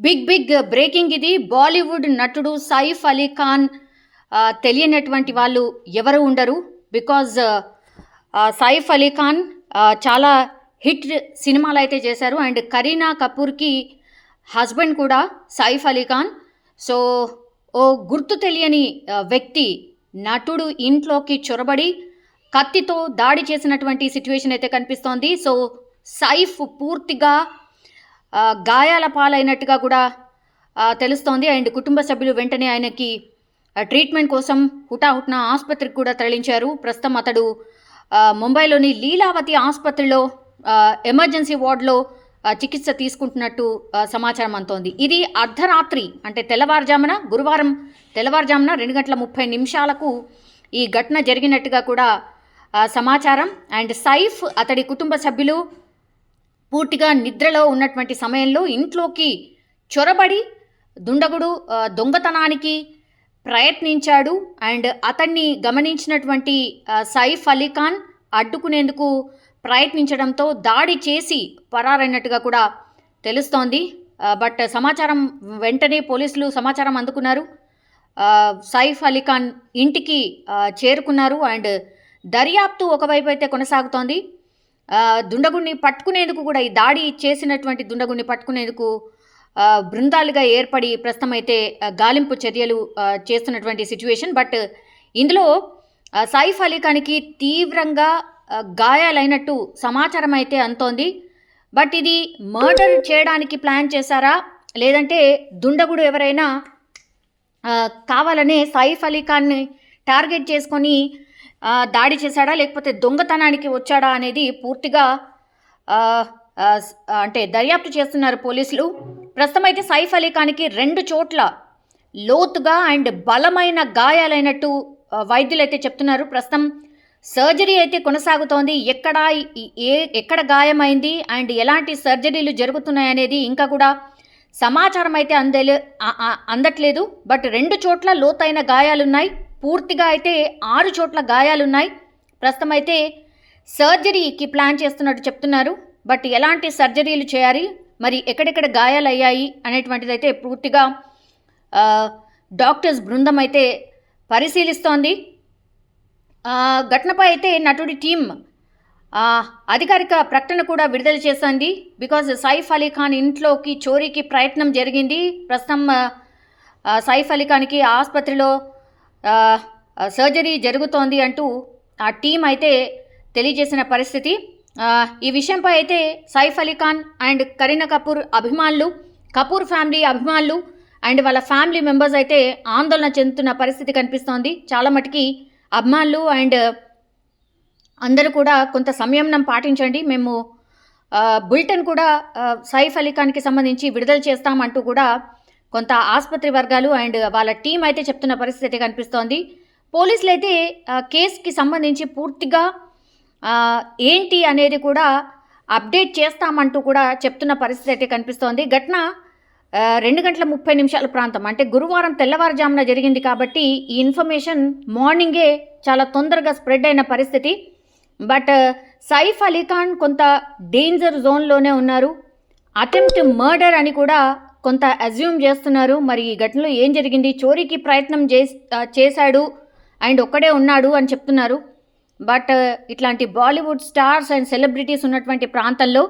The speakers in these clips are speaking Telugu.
బిగ్ బ్రేకింగ్ ఇది. బాలీవుడ్ నటుడు సైఫ్ అలీ ఖాన్ తెలియనటువంటి వాళ్ళు ఎవరు ఉండరు. బికాజ్ సైఫ్ అలీ ఖాన్ చాలా హిట్ సినిమాలు అయితే చేశారు. అండ్ కరీనా కపూర్కి హస్బెండ్ కూడా సైఫ్ అలీ ఖాన్. సో ఓ గుర్తు తెలియని వ్యక్తి నటుడు ఇంట్లోకి చొరబడి కత్తితో దాడి చేసినటువంటి సిచ్యువేషన్ అయితే కనిపిస్తోంది. సో సైఫ్ పూర్తిగా గాయాల పాలైనట్టుగా కూడా తెలుస్తోంది. అండ్ కుటుంబ సభ్యులు వెంటనే ఆయనకి ట్రీట్మెంట్ కోసం హుటాహుటిన ఆసుపత్రికి కూడా తరలించారు. ప్రస్తుతం అతడు ముంబైలోని లీలావతి ఆసుపత్రిలో ఎమర్జెన్సీ వార్డులో చికిత్స తీసుకుంటున్నట్టు సమాచారం అందుతోంది. ఇది అర్ధరాత్రి అంటే గురువారం తెల్లవారుజామున 2:30 ఈ ఘటన జరిగినట్టుగా కూడా సమాచారం. అండ్ సైఫ్ అతడి కుటుంబ సభ్యులు పూర్తిగా నిద్రలో ఉన్నటువంటి సమయంలో ఇంట్లోకి చొరబడి దుండగుడు దొంగతనానికి ప్రయత్నించాడు. అండ్ అతన్ని గమనించినటువంటి సైఫ్ అలీ ఖాన్ అడ్డుకునేందుకు ప్రయత్నించడంతో దాడి చేసి పరారైనట్టుగా కూడా తెలుస్తోంది. బట్ వెంటనే పోలీసులు సమాచారం అందుకున్నారు. సైఫ్ అలీ ఖాన్ ఇంటికి చేరుకున్నారు. అండ్ దర్యాప్తు ఒకవైపు అయితే కొనసాగుతోంది. దుండగుడిని పట్టుకునేందుకు కూడా ఈ దాడి చేసినటువంటి దుండగుడిని పట్టుకునేందుకు బృందాలుగా ఏర్పడి ప్రస్తుతం అయితే గాలింపు చర్యలు చేస్తున్నటువంటి సిచ్యువేషన్. బట్ ఇందులో సైఫ్ అలీ ఖాన్కి తీవ్రంగా గాయాలైనట్టు సమాచారం అయితే అందుతోంది. బట్ ఇది మర్డర్ చేయడానికి ప్లాన్ చేశారా, లేదంటే దుండగుడు ఎవరైనా కావాలనే సైఫ్ అలీ ఖాన్ని టార్గెట్ చేసుకొని దాడి చేశాడా, లేకపోతే దొంగతనానికి వచ్చాడా అనేది పూర్తిగా అంటే దర్యాప్తు చేస్తున్నారు పోలీసులు. ప్రస్తుతం అయితే సైఫ్ అలీ ఖాన్కి 2 చోట్ల లోతుగా అండ్ బలమైన గాయాలైనట్టు వైద్యులు అయితే చెప్తున్నారు. ప్రస్తుతం సర్జరీ అయితే కొనసాగుతోంది. ఎక్కడ గాయమైంది అండ్ ఎలాంటి సర్జరీలు జరుగుతున్నాయనేది ఇంకా కూడా సమాచారం అయితే అందట్లేదు. బట్ 2 చోట్ల లోతైన గాయాలున్నాయి. పూర్తిగా అయితే 6 చోట్ల గాయాలున్నాయి. ప్రస్తుతం అయితే సర్జరీకి ప్లాన్ చేస్తున్నట్టు చెప్తున్నారు. బట్ ఎలాంటి సర్జరీలు చేయాలి, మరి ఎక్కడెక్కడ గాయాలు అయ్యాయి అనేటువంటిది అయితే పూర్తిగా డాక్టర్స్ బృందం అయితే పరిశీలిస్తోంది. ఘటనపై అయితే నటుడి టీం అధికారిక ప్రకటన కూడా విడుదల చేసింది. బికాజ్ సైఫ్ అలీ ఖాన్ ఇంట్లోకి చోరీకి ప్రయత్నం జరిగింది. ప్రస్తుతం సైఫ్ అలీ ఖాన్కి ఆసుపత్రిలో సర్జరీ జరుగుతోంది అంటూ ఆ టీం అయితే తెలియజేసిన పరిస్థితి. ఈ విషయంపై అయితే సైఫ్ అలీ ఖాన్ అండ్ కరీనా కపూర్ అభిమానులు, కపూర్ ఫ్యామిలీ అభిమానులు అండ్ వాళ్ళ ఫ్యామిలీ మెంబర్స్ అయితే ఆందోళన చెందుతున్న పరిస్థితి కనిపిస్తోంది. చాలా మటుకి అభిమానులు అండ్ అందరూ కూడా కొంత సంయమనం పాటించండి, మేము బులెటిన్ కూడా సైఫ్ అలీ ఖాన్కి సంబంధించి విడుదల చేస్తామంటూ కూడా కొంత ఆసుపత్రి వర్గాలు అండ్ వాళ్ళ టీం అయితే చెప్తున్న పరిస్థితి కనిపిస్తోంది. పోలీసులు అయితే కేసుకి సంబంధించి పూర్తిగా ఏంటి అనేది కూడా అప్డేట్ చేస్తామంటూ కూడా చెప్తున్న పరిస్థితి అయితే కనిపిస్తోంది. ఘటన 2:30 ప్రాంతం అంటే గురువారం తెల్లవారుజామున జరిగింది కాబట్టి ఈ ఇన్ఫర్మేషన్ మార్నింగే చాలా తొందరగా స్ప్రెడ్ అయిన పరిస్థితి. బట్ సైఫ్ అలీ ఖాన్ కొంత డేంజర్ జోన్లోనే ఉన్నారు. అటెంప్ట్ మర్డర్ అని కూడా కొంత అజ్యూమ్ చేస్తున్నారు. మరి ఈ ఘటనలో ఏం జరిగింది, చోరీకి ప్రయత్నం చేశాడు అండ్ ఒక్కడే ఉన్నాడు అని చెప్తున్నారు. బట్ ఇట్లాంటి బాలీవుడ్ స్టార్స్ అండ్ సెలబ్రిటీస్ ఉన్నటువంటి ప్రాంతంలో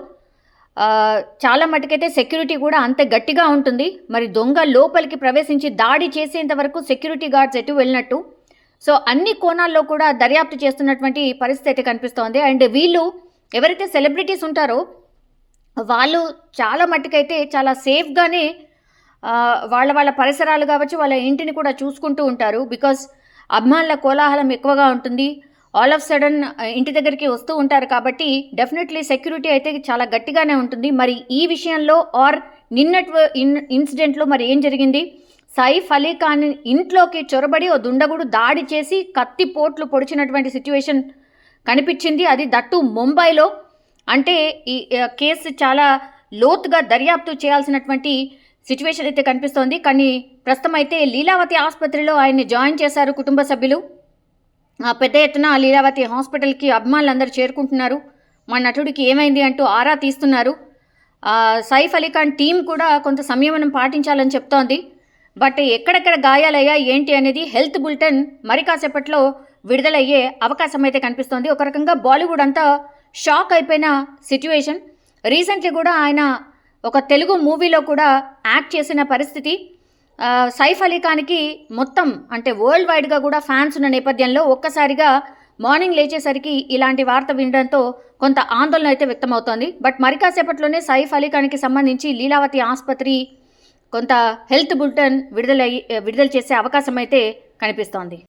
చాలా మటుకైతే సెక్యూరిటీ కూడా అంత గట్టిగా ఉంటుంది. మరి దొంగ లోపలికి ప్రవేశించి దాడి చేసేంత వరకు సెక్యూరిటీ గార్డ్స్ ఎటు వెళ్ళినట్టు. సో అన్ని కోణాల్లో కూడా దర్యాప్తు చేస్తున్నటువంటి పరిస్థితి కనిపిస్తోంది. అండ్ వీళ్ళు ఎవరైతే సెలబ్రిటీస్ ఉంటారో వాళ్ళు చాలా మట్టుకైతే చాలా సేఫ్గానే వాళ్ళ పరిసరాలు కావచ్చు, వాళ్ళ ఇంటిని కూడా చూసుకుంటూ ఉంటారు. బికాస్ అభిమానుల కోలాహలం ఎక్కువగా ఉంటుంది. ఆల్ ఆఫ్ సడన్ ఇంటి దగ్గరికి వస్తూ ఉంటారు కాబట్టి డెఫినెట్లీ సెక్యూరిటీ అయితే చాలా గట్టిగానే ఉంటుంది. మరి ఈ విషయంలో నిన్నటి ఇన్సిడెంట్లో మరి ఏం జరిగింది, సైఫ్ అలీ ఖాన్ ఇంట్లోకి చొరబడి ఓ దుండగుడు దాడి చేసి కత్తి పోట్లు పొడిచినటువంటి సిచ్యువేషన్ కనిపించింది. అది దట్టు ముంబైలో. అంటే ఈ కేసు చాలా లోతుగా దర్యాప్తు చేయాల్సినటువంటి సిచ్యువేషన్ అయితే కనిపిస్తోంది. కానీ ప్రస్తుతం అయితే లీలావతి ఆసుపత్రిలో ఆయన్ని జాయిన్ చేశారు కుటుంబ సభ్యులు. పెద్ద ఎత్తున లీలావతి హాస్పిటల్కి అభిమానులందరూ చేరుకుంటున్నారు. మా నటుడికి ఏమైంది అంటూ ఆరా తీస్తున్నారు. సైఫ్ అలీ ఖాన్ టీం కూడా కొంత సంయమనం పాటించాలని చెప్తోంది. బట్ ఎక్కడెక్కడ గాయాలయ్యా ఏంటి అనేది హెల్త్ బులెటిన్ మరి కాసేపట్లో విడుదలయ్యే అవకాశం అయితే కనిపిస్తోంది. ఒక రకంగా బాలీవుడ్ అంతా షాక్ అయిపోయిన సిట్యుయేషన్. రీసెంట్లీ కూడా ఆయన ఒక తెలుగు మూవీలో కూడా యాక్ట్ చేసిన పరిస్థితి. సైఫ్ అలీ ఖాన్కి మొత్తం అంటే వరల్డ్ వైడ్గా కూడా ఫ్యాన్స్ ఉన్న నేపథ్యంలో ఒక్కసారిగా మార్నింగ్ లేచేసరికి ఇలాంటి వార్త వినడంతో కొంత ఆందోళన అయితే వ్యక్తమవుతోంది. బట్ మరి కాసేపట్లోనే సైఫ్ అలీ ఖాన్కి సంబంధించి లీలావతి ఆసుపత్రి కొంత హెల్త్ బులెటిన్ విడుదల చేసే అవకాశం అయితే కనిపిస్తోంది.